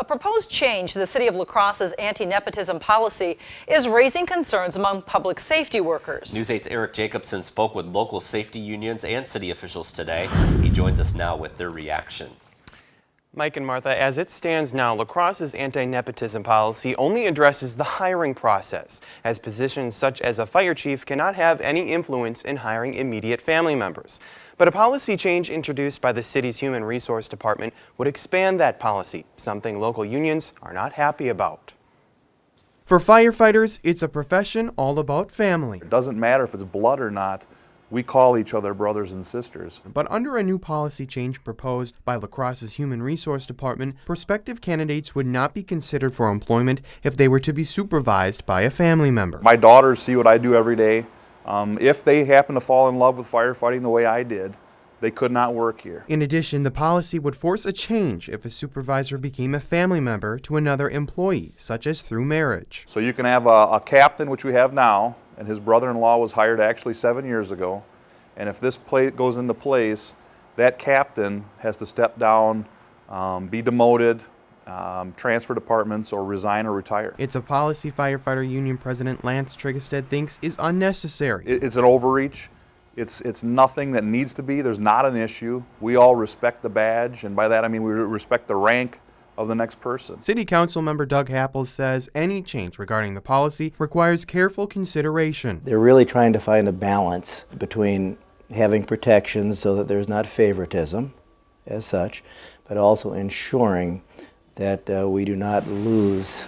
A proposed change to the city of La Crosse's anti-nepotism policy is raising concerns among public safety workers. News 8's Eric Jacobson spoke with local safety unions and city officials today. He joins us now with their reaction. Mike and Martha, as it stands now, La Crosse's anti-nepotism policy only addresses the hiring process, as positions such as a fire chief cannot have any influence in hiring immediate family members. But a policy change introduced by the city's Human Resource Department would expand that policy, something local unions are not happy about. For firefighters, it's a profession all about family. It doesn't matter if it's blood or not. We call each other brothers and sisters. But under a new policy change proposed by La Crosse's Human Resource Department, prospective candidates would not be considered for employment if they were to be supervised by a family member. My daughters see what I do every day. If they happen to fall in love with firefighting the way I did, they could not work here. In addition, the policy would force a change if a supervisor became a family member to another employee, such as through marriage. So you can have a captain, which we have now, and his brother-in-law was hired actually 7 years ago. And if this goes into place, that captain has to step down, be demoted, transfer departments, or resign or retire. It's a policy firefighter union president Lance Trigestead thinks is unnecessary. It's an overreach. It's nothing that needs to be. There's not an issue. We all respect the badge, and by that I mean we respect the rank of the next person. City Council member Doug Happel says any change regarding the policy requires careful consideration. They're really trying to find a balance between having protections so that there's not favoritism as such, but also ensuring that we do not lose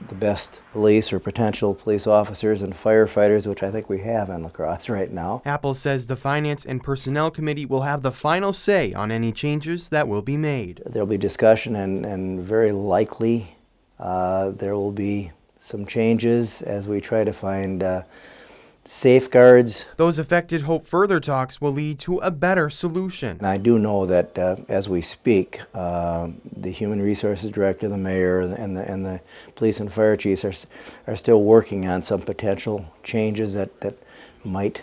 the best police or potential police officers and firefighters, which I think we have in La Crosse right now. Happel says the Finance and Personnel Committee will have the final say on any changes that will be made. There'll be discussion and very likely there will be some changes as we try to find safeguards. Those affected hope further talks will lead to a better solution. And I do know that as we speak, the Human Resources Director, the Mayor, and the police and fire chiefs are still working on some potential changes that might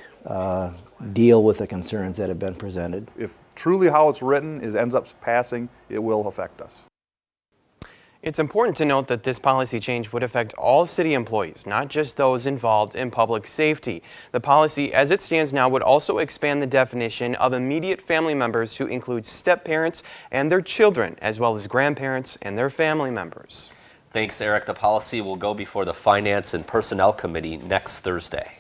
deal with the concerns that have been presented. If truly how it's written ends up passing, it will affect us. It's important to note that this policy change would affect all city employees, not just those involved in public safety. The policy, as it stands now, would also expand the definition of immediate family members to include step-parents and their children, as well as grandparents and their family members. Thanks, Eric. The policy will go before the Finance and Personnel Committee next Thursday.